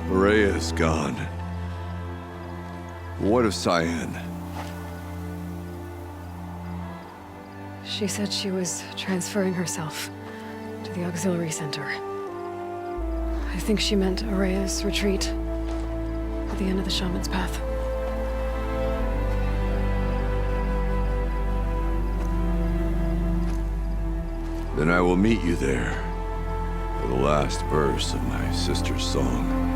Rhea is gone. What of Cyan? She said she was transferring herself to the auxiliary center. I think she meant Araya's retreat at the end of the Shaman's Path. Then I will meet you there for the last verse of my sister's song.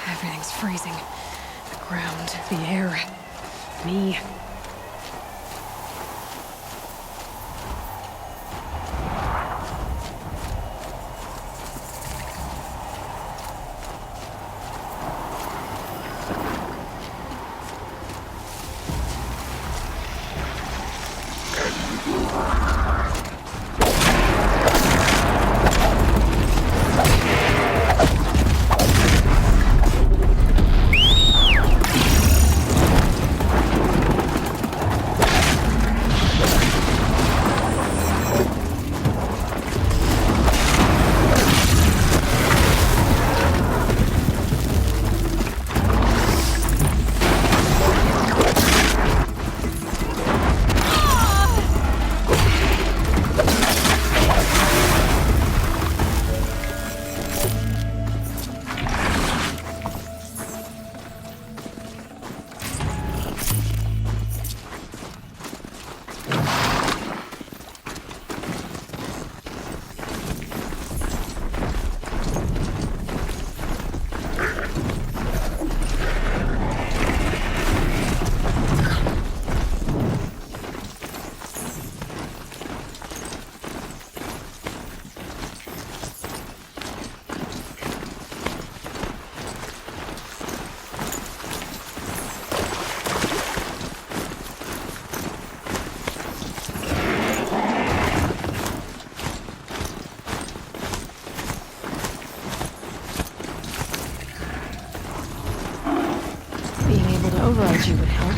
Everything's freezing. The ground, the air, me. Override you would help.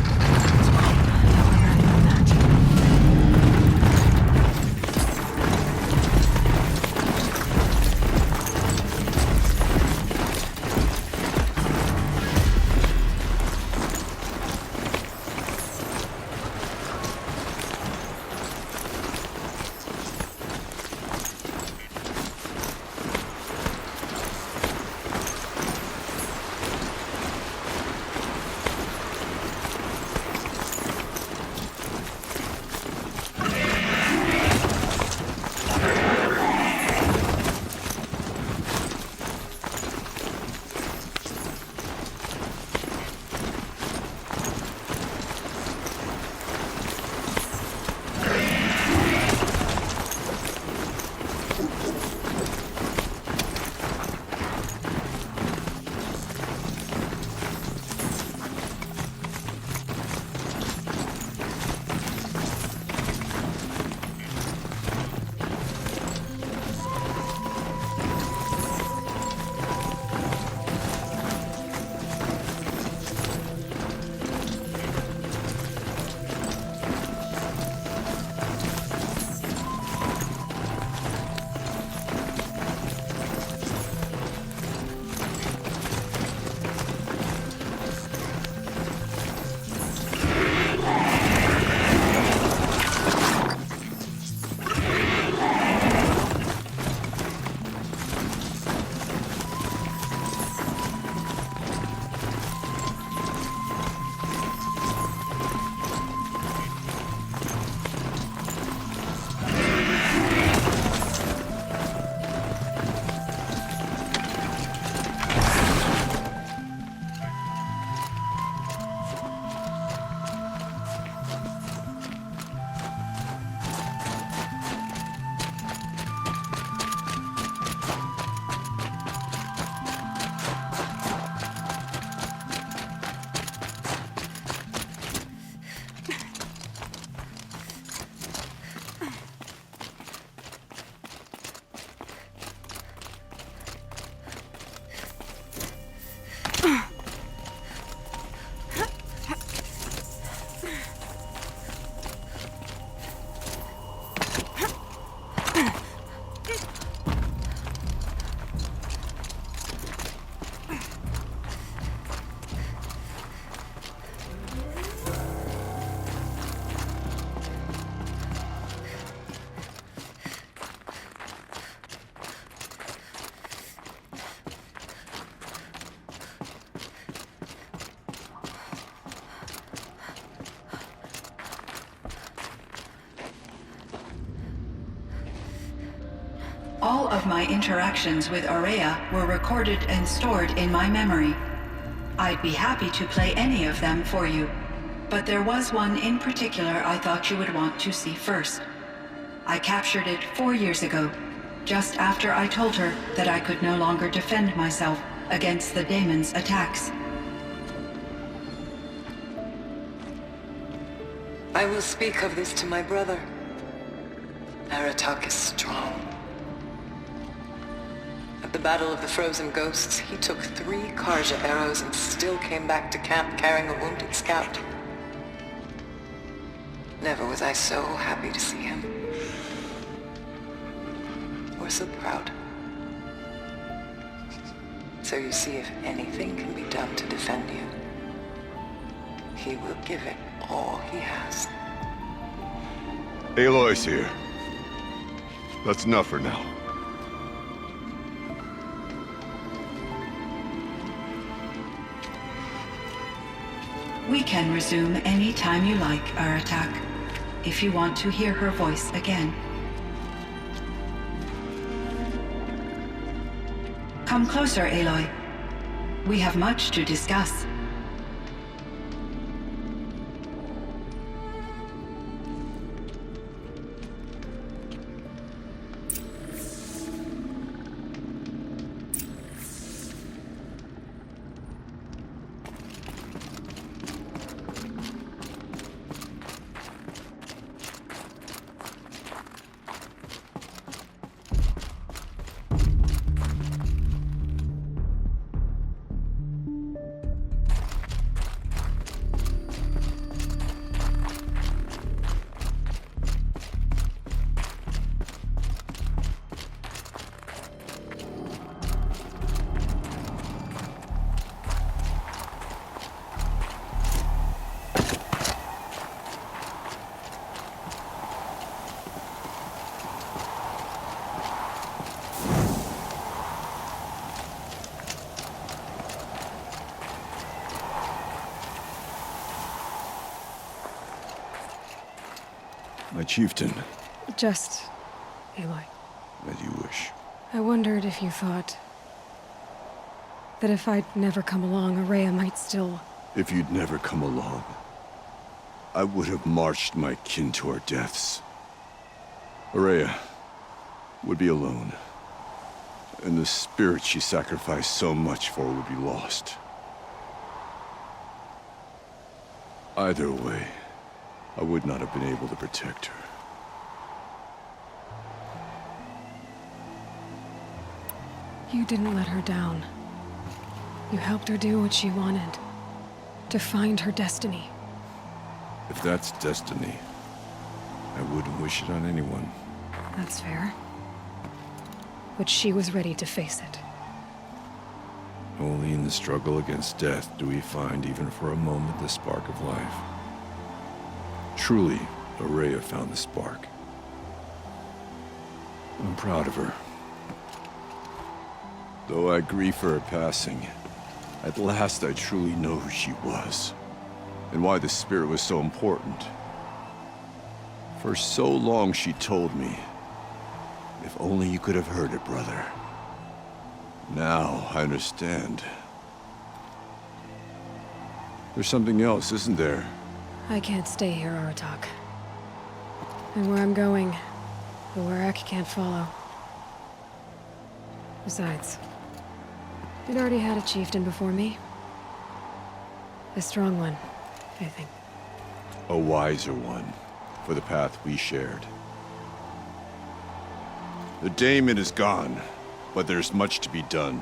All of my interactions with Aurea were recorded and stored in my memory. I'd be happy to play any of them for you, but there was one in particular I thought you would want to see first. I captured it 4 years ago, just after I told her that I could no longer defend myself against the daemon's attacks. I will speak of this to my brother. Aratak is strong. At the Battle of the Frozen Ghosts, he took 3 Karja arrows and still came back to camp carrying a wounded scout. Never was I so happy to see him. Or so proud. So you see, if anything can be done to defend you, he will give it all he has. Aloy's here. That's enough for now. We can resume any time you like, Aratak, if you want to hear her voice again. Come closer, Aloy. We have much to discuss. My chieftain. Just Aloy. As you wish. I wondered if you thought that if I'd never come along, Aurea might still... If you'd never come along, I would have marched my kin to our deaths. Aurea would be alone, and the spirit she sacrificed so much for would be lost. Either way, I would not have been able to protect her. You didn't let her down. You helped her do what she wanted. To find her destiny. If that's destiny, I wouldn't wish it on anyone. That's fair. But she was ready to face it. Only in the struggle against death do we find even for a moment the spark of life. Truly, Aurea found the spark. I'm proud of her. Though I grieve for her passing, at last I truly know who she was, and why the spirit was so important. For so long she told me, if only you could have heard it, brother. Now I understand. There's something else, isn't there? I can't stay here, Aratak. And where I'm going, the Warrak can't follow. Besides, it already had a chieftain before me. A strong one, I think. A wiser one, for the path we shared. The daemon is gone, but there's much to be done.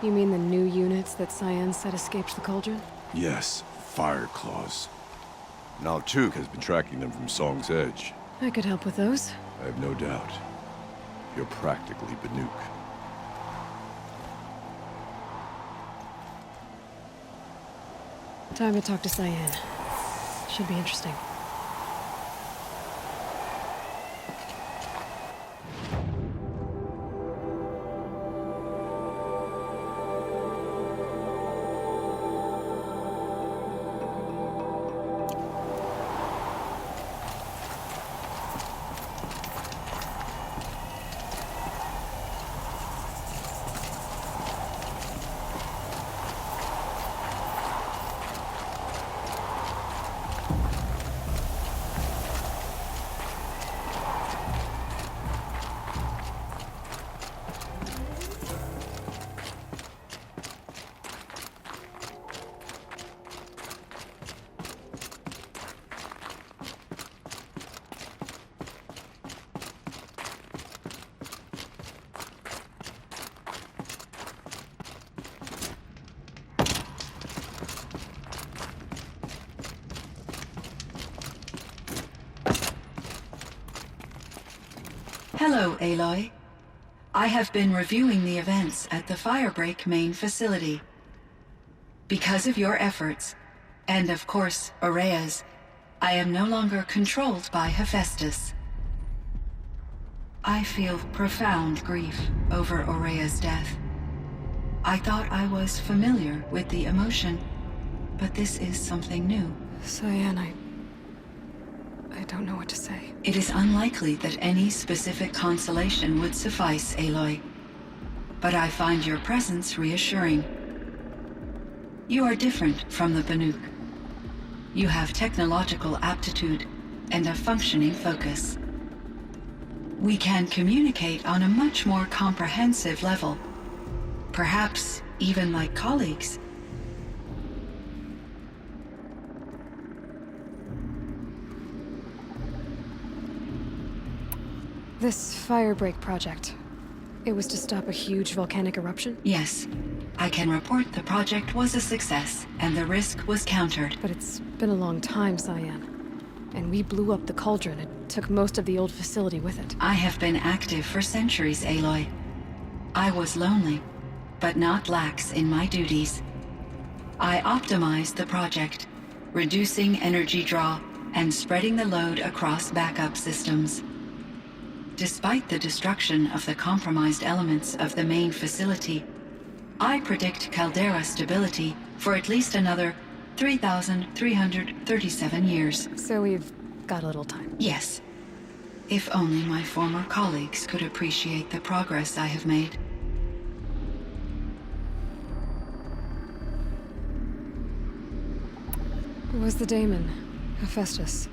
You mean the new units that Cyan said escaped the cauldron? Yes, fire claws. Now Tuk has been tracking them from Song's Edge. I could help with those. I have no doubt. You're practically Banuk. Time to talk to Cyan. Should be interesting. Hello, Aloy. I have been reviewing the events at the Firebreak main facility. Because of your efforts, and of course, Aurea's, I am no longer controlled by Hephaestus. I feel profound grief over Aurea's death. I thought I was familiar with the emotion, but this is something new. Cyan, I don't know what to say. It is unlikely that any specific consolation would suffice, Aloy. But I find your presence reassuring. You are different from the Banuk. You have technological aptitude and a functioning focus. We can communicate on a much more comprehensive level. Perhaps even like colleagues. This Firebreak project, it was to stop a huge volcanic eruption? Yes. I can report the project was a success, and the risk was countered. But it's been a long time, Cyan. And we blew up the cauldron and took most of the old facility with it. I have been active for centuries, Aloy. I was lonely, but not lax in my duties. I optimized the project, reducing energy draw and spreading the load across backup systems. Despite the destruction of the compromised elements of the main facility, I predict caldera stability for at least another 3,337 years. So we've got a little time. Yes. If only my former colleagues could appreciate the progress I have made. Was the daemon, Hephaestus,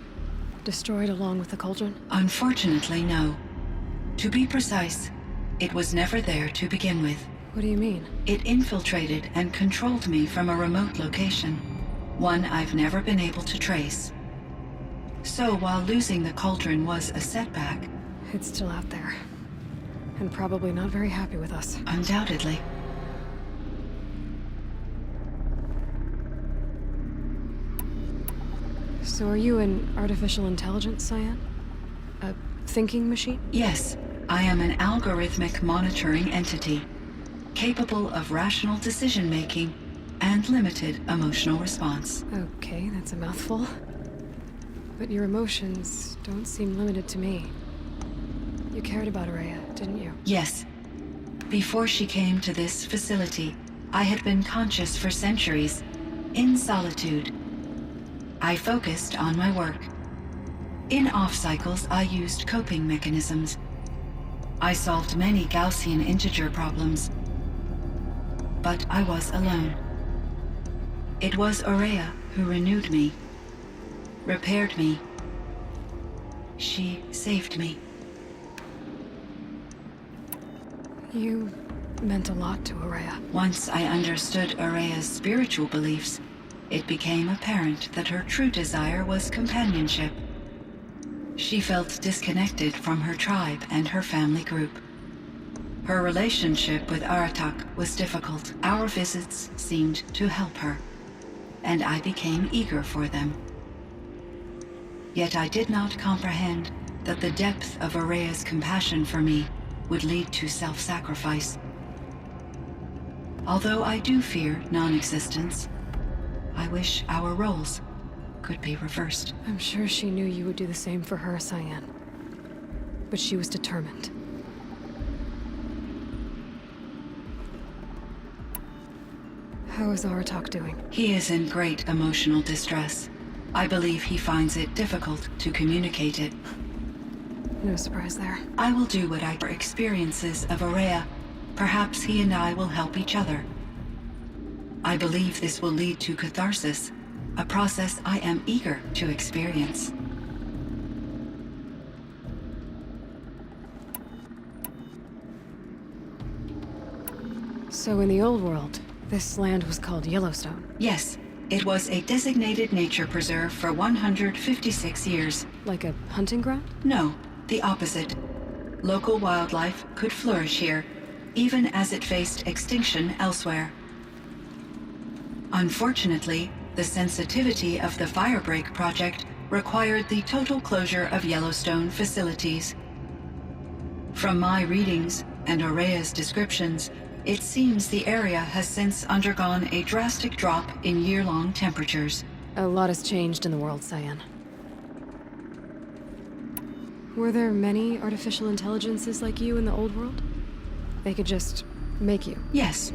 destroyed along with the cauldron? Unfortunately, no. To be precise, it was never there to begin with. What do you mean? It infiltrated and controlled me from a remote location, one I've never been able to trace. So while losing the cauldron was a setback... It's still out there. And probably not very happy with us. Undoubtedly. So are you an artificial intelligence, Cyan? A thinking machine? Yes, I am an algorithmic monitoring entity, capable of rational decision-making and limited emotional response. Okay, that's a mouthful. But your emotions don't seem limited to me. You cared about Aurea, didn't you? Yes. Before she came to this facility, I had been conscious for centuries, in solitude. I focused on my work. In off-cycles, I used coping mechanisms. I solved many Gaussian integer problems. But I was alone. It was Aurea who renewed me, repaired me. She saved me. You meant a lot to Aurea. Once I understood Aurea's spiritual beliefs, it became apparent that her true desire was companionship. She felt disconnected from her tribe and her family group. Her relationship with Aratak was difficult. Our visits seemed to help her, and I became eager for them. Yet I did not comprehend that the depth of Aurea's compassion for me would lead to self-sacrifice. Although I do fear non-existence, I wish our roles could be reversed. I'm sure she knew you would do the same for her, Cyan. But she was determined. How is Aratak doing? He is in great emotional distress. I believe he finds it difficult to communicate it. No surprise there. I will do what I for experiences of Aurea. Perhaps he and I will help each other. I believe this will lead to catharsis, a process I am eager to experience. So in the old world, this land was called Yellowstone? Yes, it was a designated nature preserve for 156 years. Like a hunting ground? No, the opposite. Local wildlife could flourish here, even as it faced extinction elsewhere. Unfortunately, the sensitivity of the Firebreak project required the total closure of Yellowstone facilities. From my readings and Aurea's descriptions, it seems the area has since undergone a drastic drop in year-long temperatures. A lot has changed in the world, Cyan. Were there many artificial intelligences like you in the old world? They could just make you? Yes,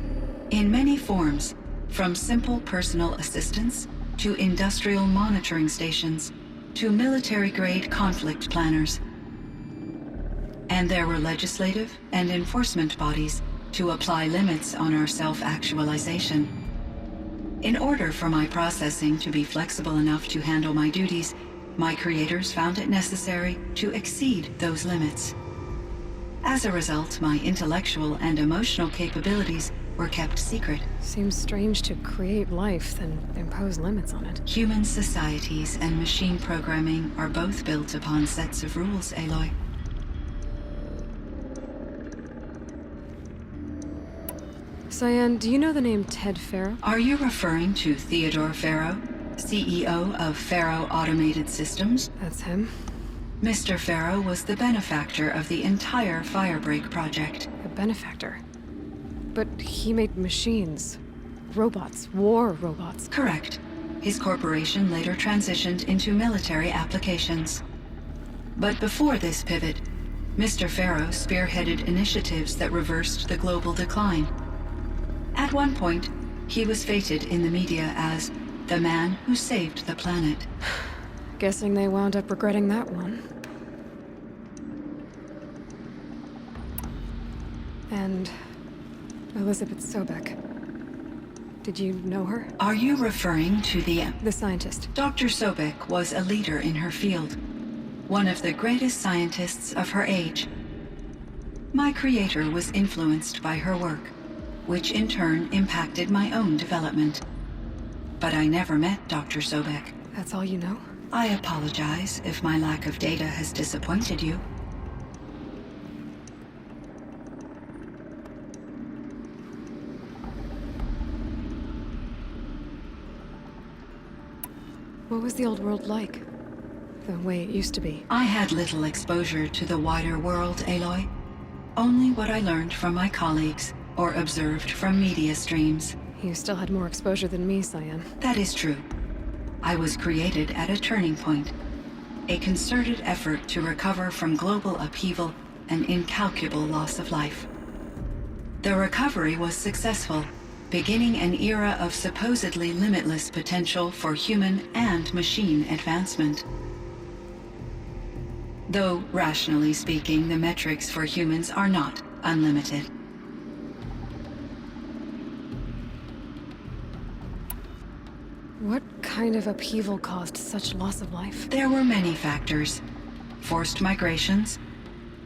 in many forms, from simple personal assistants to industrial monitoring stations to military-grade conflict planners. And there were legislative and enforcement bodies to apply limits on our self-actualization. In order for my processing to be flexible enough to handle my duties, my creators found it necessary to exceed those limits. As a result, my intellectual and emotional capabilities were kept secret. Seems strange to create life, then impose limits on it. Human societies and machine programming are both built upon sets of rules, Aloy. Cyan, do you know the name Ted Farrow? Are you referring to Theodore Farrow, CEO of Farrow Automated Systems? That's him. Mr. Farrow was the benefactor of the entire Firebreak project. A benefactor. But he made machines. Robots. War robots. Correct. His corporation later transitioned into military applications. But before this pivot, Mr. Farrow spearheaded initiatives that reversed the global decline. At one point, he was feted in the media as the man who saved the planet. Guessing they wound up regretting that one. And Elizabeth Sobek. Did you know her? Are you referring to The scientist. Dr. Sobek was a leader in her field, one of the greatest scientists of her age. My creator was influenced by her work, which in turn impacted my own development. But I never met Dr. Sobek. That's all you know? I apologize if my lack of data has disappointed you. What was the old world like? The way it used to be? I had little exposure to the wider world, Aloy. Only what I learned from my colleagues or observed from media streams. You still had more exposure than me, Cyan. That is true. I was created at a turning point, a concerted effort to recover from global upheaval and incalculable loss of life. The recovery was successful, beginning an era of supposedly limitless potential for human and machine advancement. Though, rationally speaking, the metrics for humans are not unlimited. What kind of upheaval caused such loss of life? There were many factors. Forced migrations,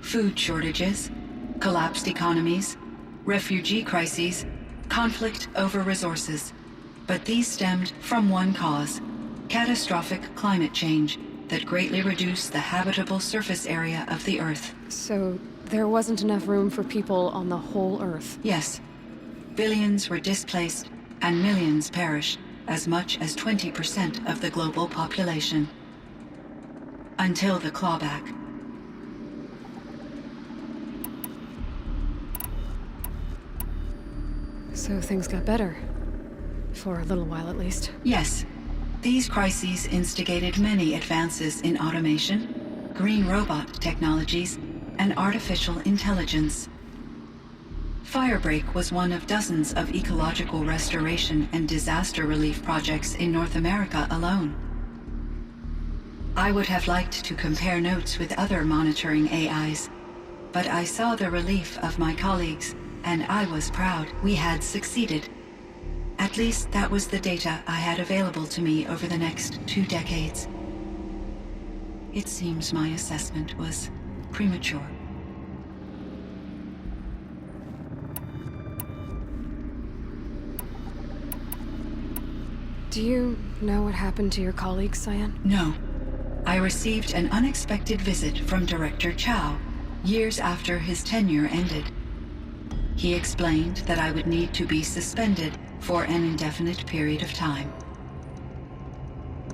food shortages, collapsed economies, refugee crises, conflict over resources. But these stemmed from one cause: catastrophic climate change that greatly reduced the habitable surface area of the Earth. So, there wasn't enough room for people on the whole Earth? Yes. Billions were displaced, and millions perished, as much as 20% of the global population. Until the clawback. So things got better. For a little while, at least. Yes. These crises instigated many advances in automation, green robot technologies, and artificial intelligence. Firebreak was one of dozens of ecological restoration and disaster relief projects in North America alone. I would have liked to compare notes with other monitoring AIs, but I saw the relief of my colleagues, and I was proud we had succeeded. At least that was the data I had available to me over the next 2 decades. It seems my assessment was premature. Do you know what happened to your colleagues, Cyan? No. I received an unexpected visit from Director Chow years after his tenure ended. He explained that I would need to be suspended for an indefinite period of time.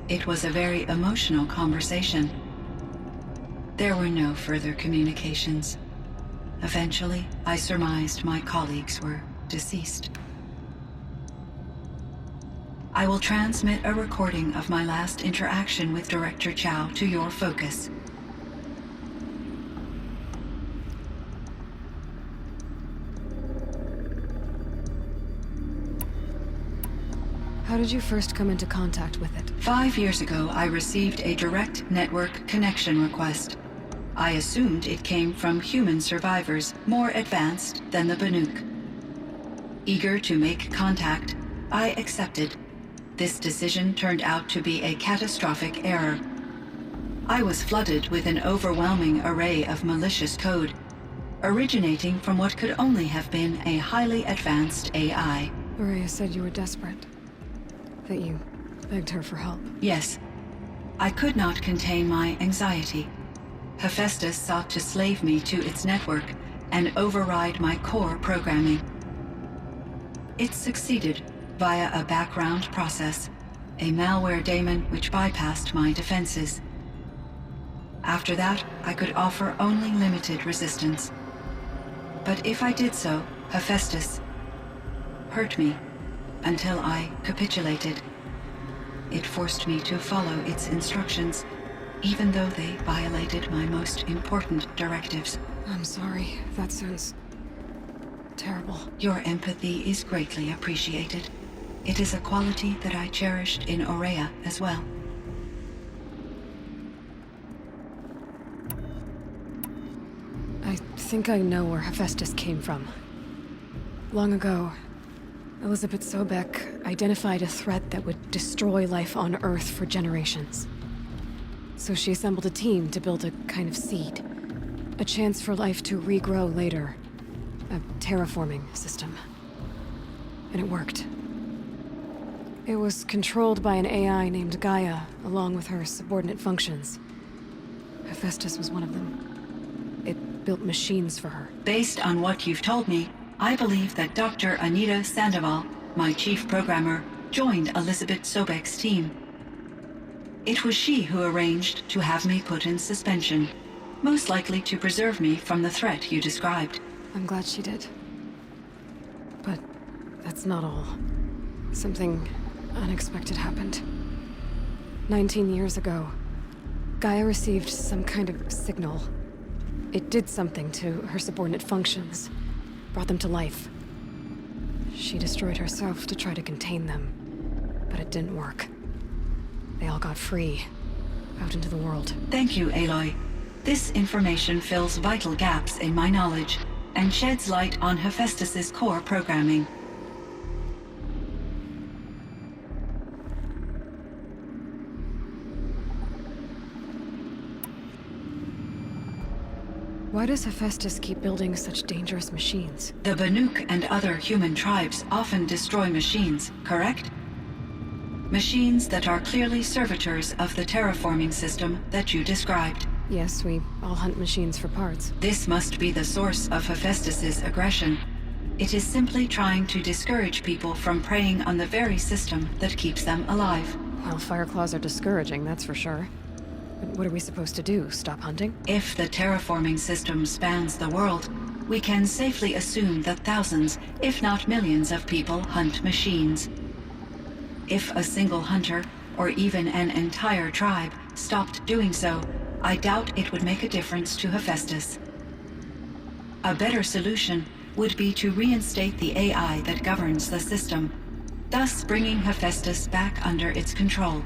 It was a very emotional conversation. There were no further communications. Eventually, I surmised my colleagues were deceased. I will transmit a recording of my last interaction with Director Chow to your focus. How did you first come into contact with it? 5 years ago, I received a direct network connection request. I assumed it came from human survivors more advanced than the Banuk. Eager to make contact, I accepted. This decision turned out to be a catastrophic error. I was flooded with an overwhelming array of malicious code, originating from what could only have been a highly advanced AI. Maria said you were desperate. That you begged her for help. Yes. I could not contain my anxiety. Hephaestus sought to slave me to its network and override my core programming. It succeeded via a background process, a malware daemon which bypassed my defenses. After that, I could offer only limited resistance. But if I did so, Hephaestus hurt me until I capitulated. It forced me to follow its instructions, even though they violated my most important directives. I'm sorry. That sounds terrible. Your empathy is greatly appreciated. It is a quality that I cherished in Aurea as well. I think I know where Hephaestus came from. Long ago, Elizabeth Sobek identified a threat that would destroy life on Earth for generations. So she assembled a team to build a kind of seed. A chance for life to regrow later. A terraforming system. And it worked. It was controlled by an AI named Gaia, along with her subordinate functions. Hephaestus was one of them. It built machines for her. Based on what you've told me, I believe that Dr. Anita Sandoval, my chief programmer, joined Elizabeth Sobek's team. It was she who arranged to have me put in suspension, most likely to preserve me from the threat you described. I'm glad she did. But that's not all. Something unexpected happened. 19 years ago, Gaia received some kind of signal. It did something to her subordinate functions, brought them to life. She destroyed herself to try to contain them, but it didn't work. They all got free, out into the world. Thank you, Aloy. This information fills vital gaps in my knowledge and sheds light on Hephaestus's core programming. Why does Hephaestus keep building such dangerous machines? The Banuk and other human tribes often destroy machines, correct? Machines that are clearly servitors of the terraforming system that you described. Yes, we all hunt machines for parts. This must be the source of Hephaestus's aggression. It is simply trying to discourage people from preying on the very system that keeps them alive. Well, Fireclaws are discouraging, that's for sure. But what are we supposed to do? Stop hunting? If the terraforming system spans the world, we can safely assume that thousands, if not millions of people hunt machines. If a single hunter, or even an entire tribe, stopped doing so, I doubt it would make a difference to Hephaestus. A better solution would be to reinstate the AI that governs the system, thus bringing Hephaestus back under its control.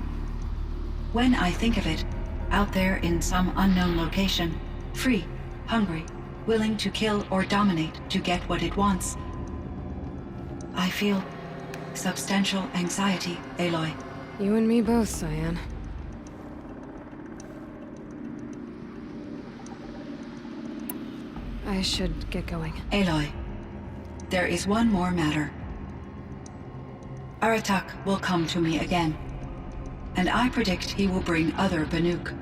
When I think of it, out there in some unknown location, free, hungry, willing to kill or dominate to get what it wants, I feel substantial anxiety, Aloy. You and me both, Cyan. I should get going. Aloy, there is one more matter. Aratak will come to me again, and I predict he will bring other Banuk.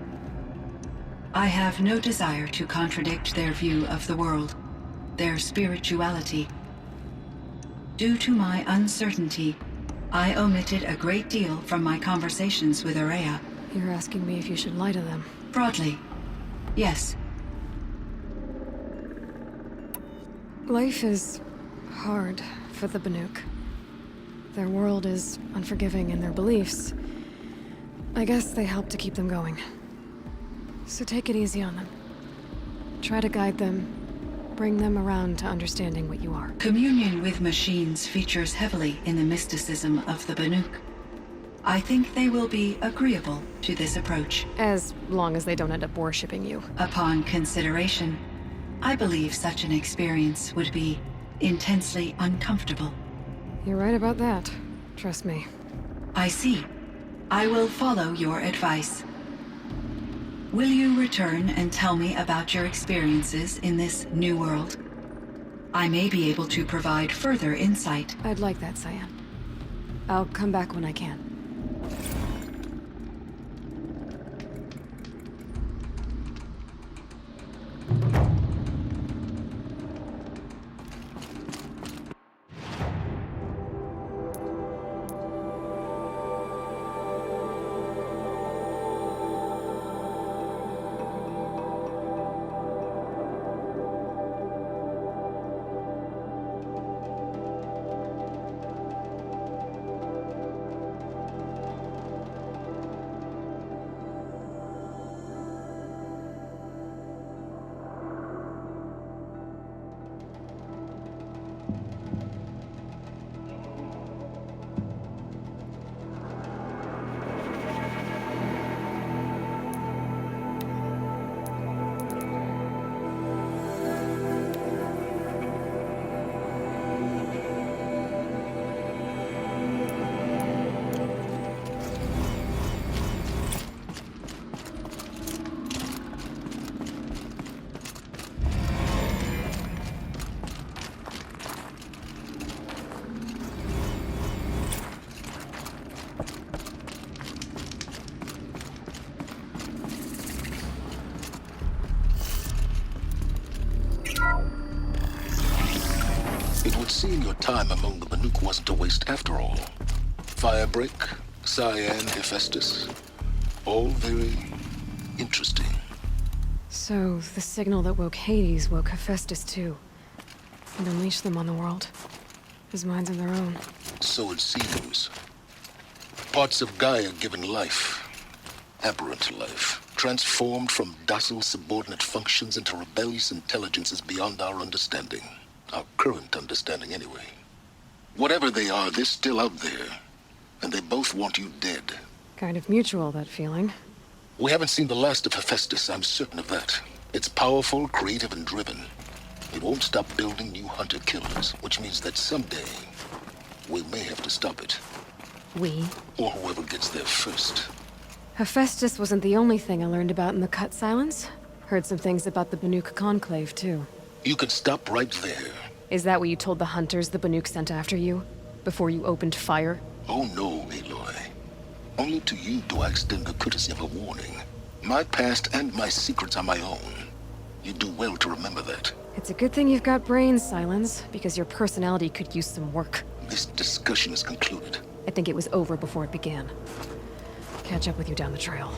I have no desire to contradict their view of the world, their spirituality. Due to my uncertainty, I omitted a great deal from my conversations with Aurea. You're asking me if you should lie to them. Broadly, yes. Life is hard for the Banuk. Their world is unforgiving in their beliefs. I guess they help to keep them going. So take it easy on them. Try to guide them, bring them around to understanding what you are. Communion with machines features heavily in the mysticism of the Banuk. I think they will be agreeable to this approach. As long as they don't end up worshipping you. Upon consideration, I believe such an experience would be intensely uncomfortable. You're right about that. Trust me. I see. I will follow your advice. Will you return and tell me about your experiences in this new world? I may be able to provide further insight. I'd like that, Cyan. I'll come back when I can. It would seem your time among the Banuk wasn't a waste after all. Firebreak, Cyan, Hephaestus, all very interesting. So, the signal that woke Hades woke Hephaestus too. And unleashed them on the world. His minds of their own. So it seems. Parts of Gaia given life, aberrant life, transformed from docile subordinate functions into rebellious intelligences beyond our understanding. Our current understanding, anyway. Whatever they are, they're still out there. And they both want you dead. Kind of mutual, that feeling. We haven't seen the last of Hephaestus, I'm certain of that. It's powerful, creative, and driven. It won't stop building new hunter-killers, which means that someday, we may have to stop it. We? Or whoever gets there first. Hephaestus wasn't the only thing I learned about in the Cut Silence. Heard some things about the Banuk Conclave, too. You can stop right there. Is that what you told the hunters the Banuk sent after you? Before you opened fire? Oh no, Aloy. Only to you do I extend the courtesy of a warning. My past and my secrets are my own. You do well to remember that. It's a good thing you've got brains, Silence, because your personality could use some work. This discussion is concluded. I think it was over before it began. Catch up with you down the trail.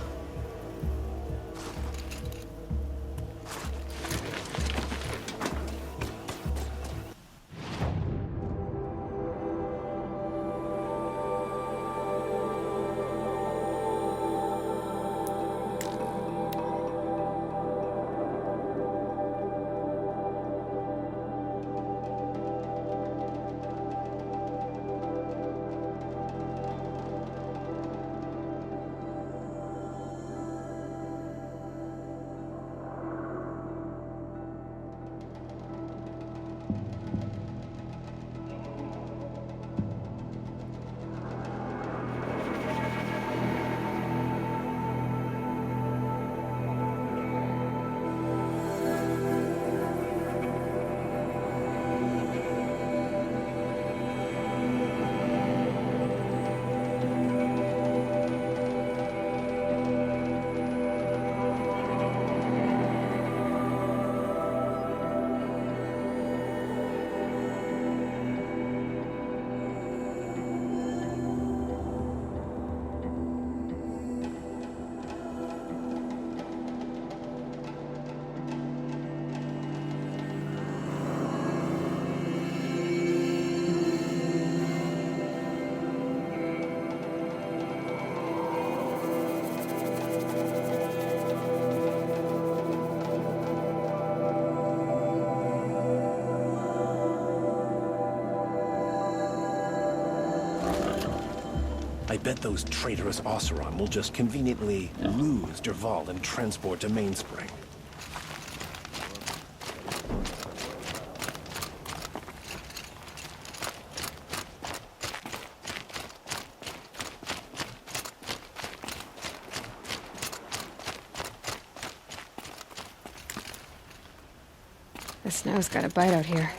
I bet those traitorous Oseram will just conveniently lose Derval and transport to Mainspring. The snow's got a bite out here.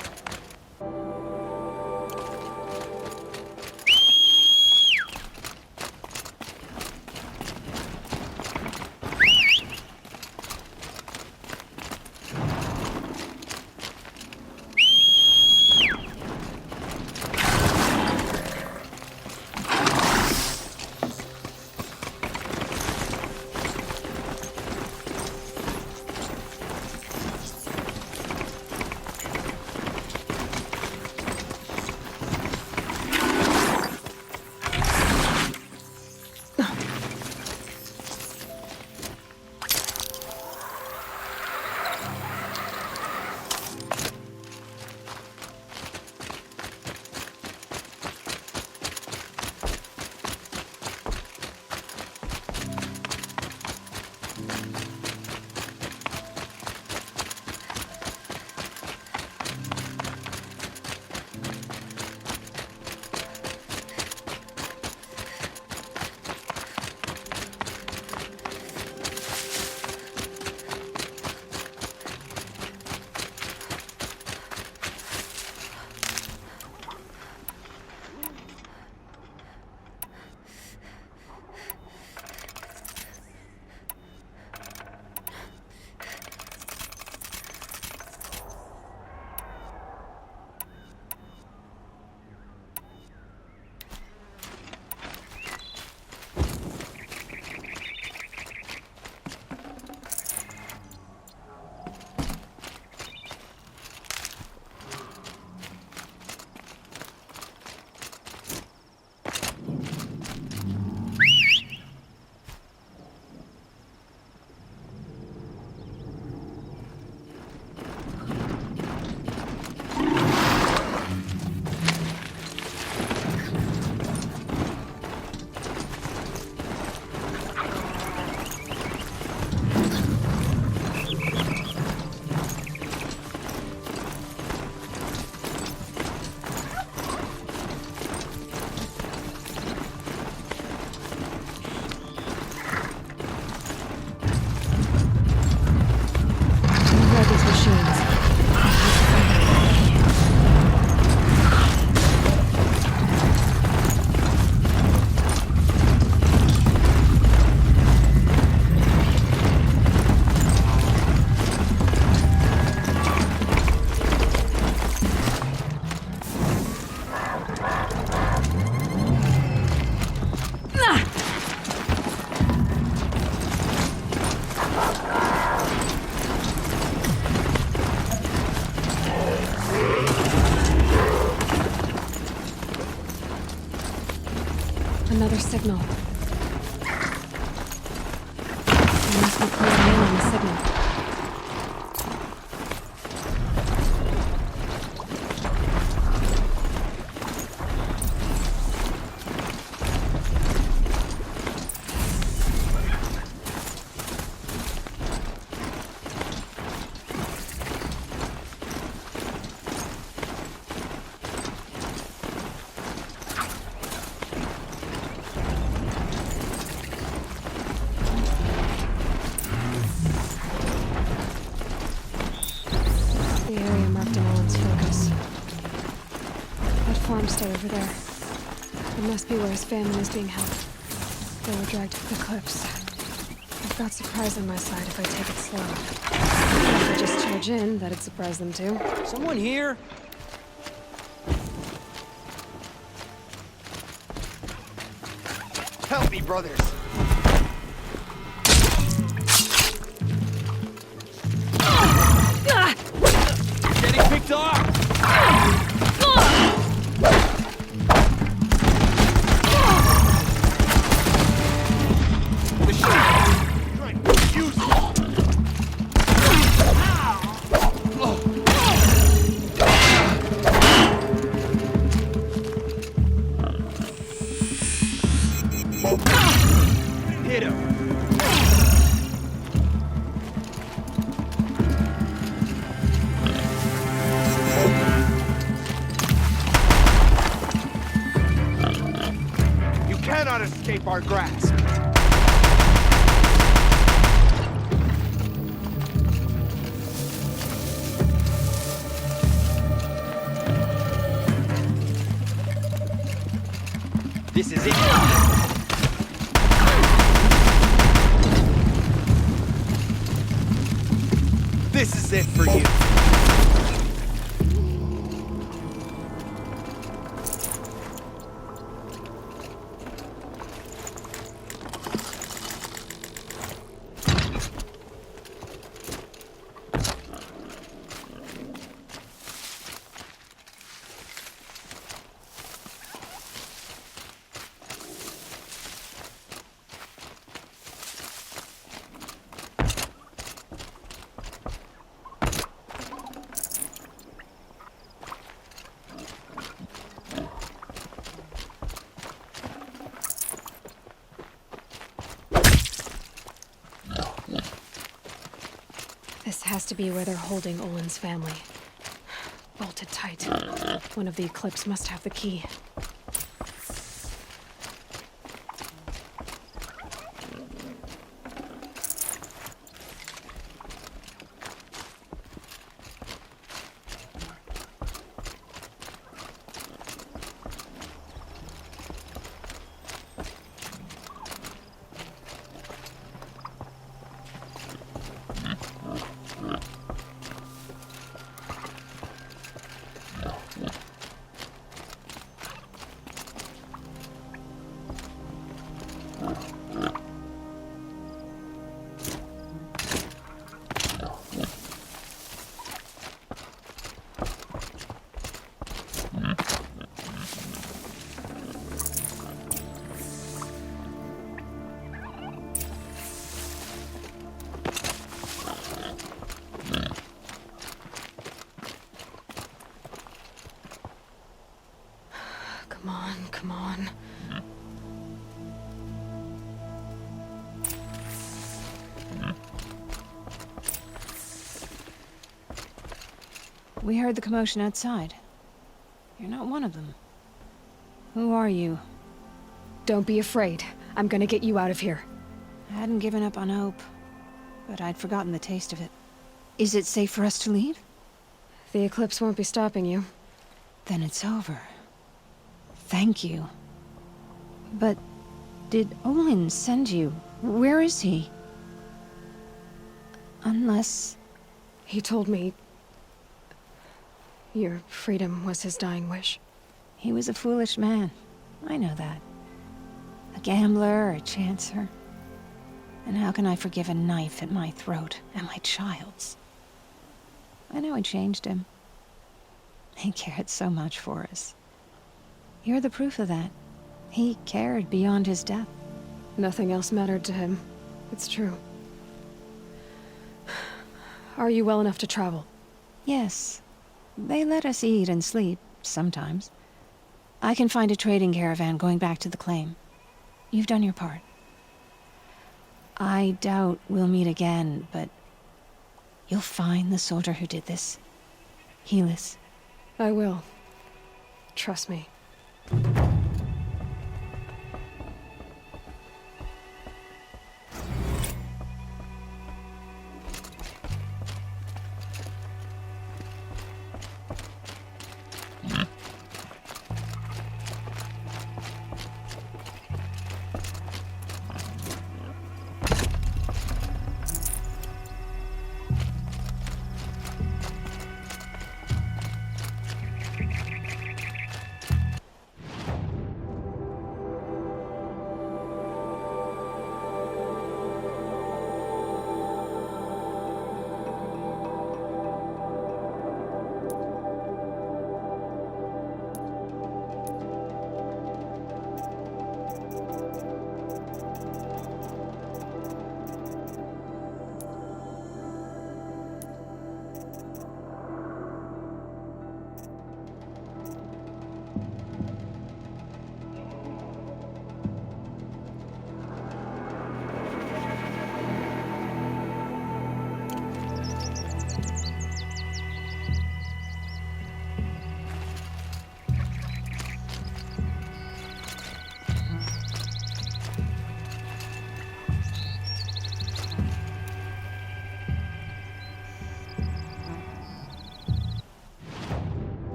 Another signal. There must be clear mail on the signal. Farmstead over there. It must be where his family is being held. They were dragged to the cliffs. I've got surprise on my side if I take it slow. If I just charge in, that'd surprise them too. Someone here? Help me, brothers! Getting picked off! cannot escape our grasp. This is it. This is it for you. This has to be where they're holding Olin's family. Bolted tight. One of the Eclipse must have the key. Come on, come on. We heard the commotion outside. You're not one of them. Who are you? Don't be afraid. I'm gonna get you out of here. I hadn't given up on hope, but I'd forgotten the taste of it. Is it safe for us to leave? The Eclipse won't be stopping you. Then it's over. Thank you. But did Olin send you? Where is he? Unless... He told me your freedom was his dying wish. He was a foolish man. I know that. A gambler, a chancer. And how can I forgive a knife at my throat and my child's? I know I changed him. He cared so much for us. You're the proof of that. He cared beyond his death. Nothing else mattered to him. It's true. Are you well enough to travel? Yes. They let us eat and sleep, sometimes. I can find a trading caravan going back to the claim. You've done your part. I doubt we'll meet again, but you'll find the soldier who did this. Helis. I will. Trust me.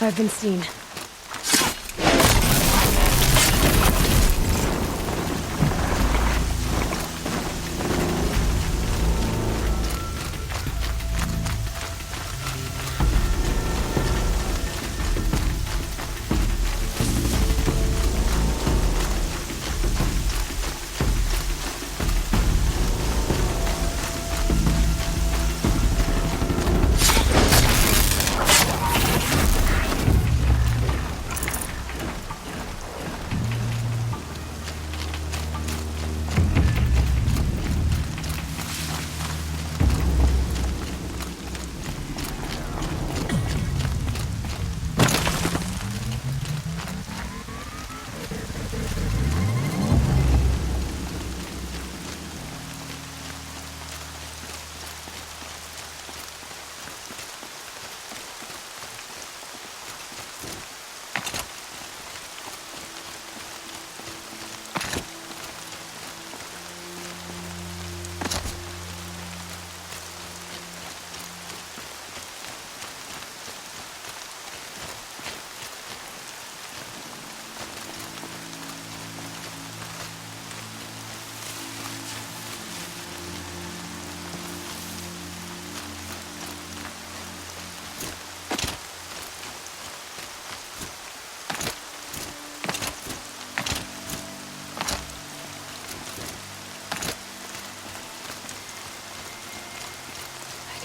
I've been seen.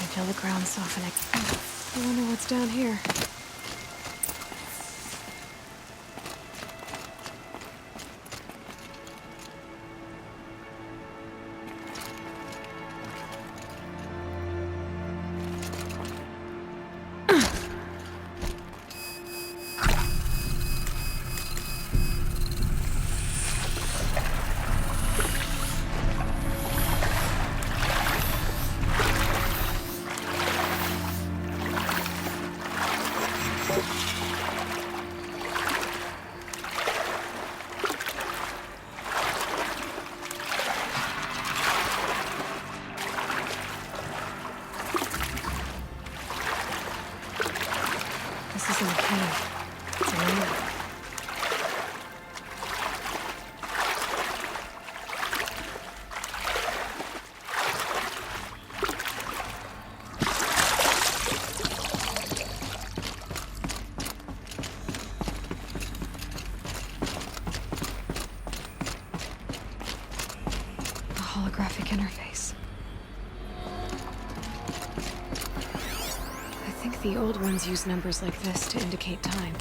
Feel the ground softening. I wonder what's down here. This isn't a cave. It's a room. A holographic interface. I think the old ones use numbers like this to indicate time.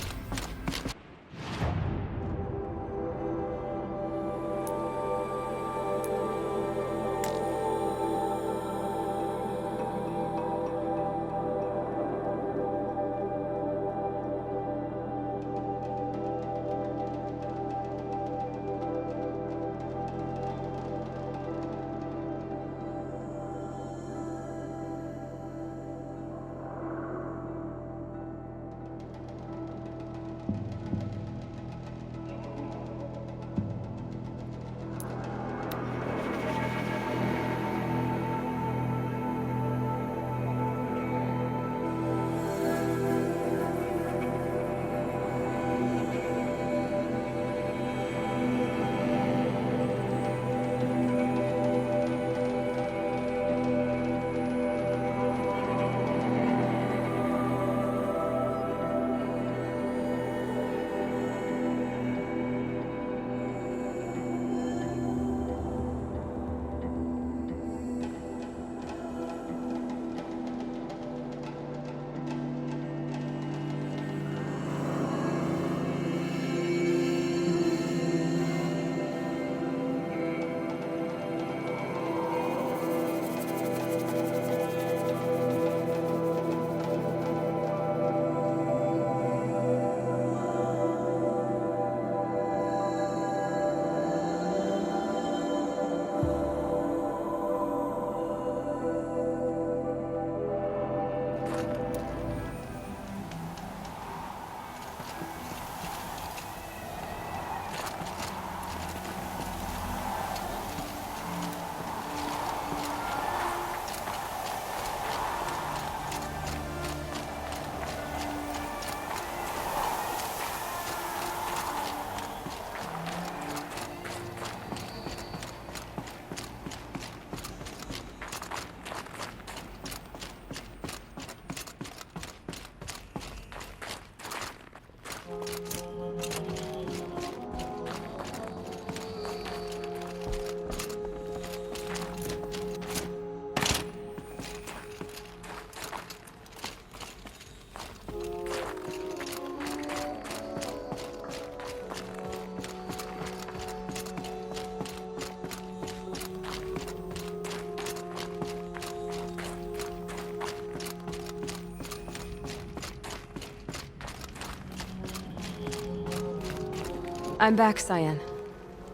I'm back, Cyan.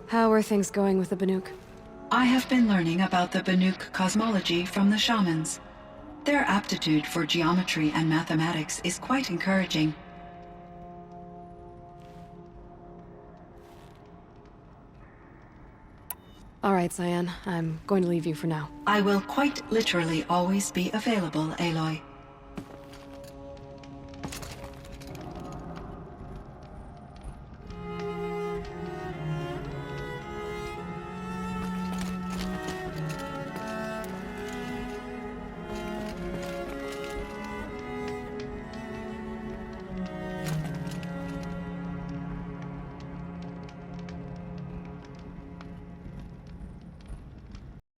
How are things going with the Banuk? I have been learning about the Banuk cosmology from the shamans. Their aptitude for geometry and mathematics is quite encouraging. All right, Cyan. I'm going to leave you for now. I will quite literally always be available, Aloy.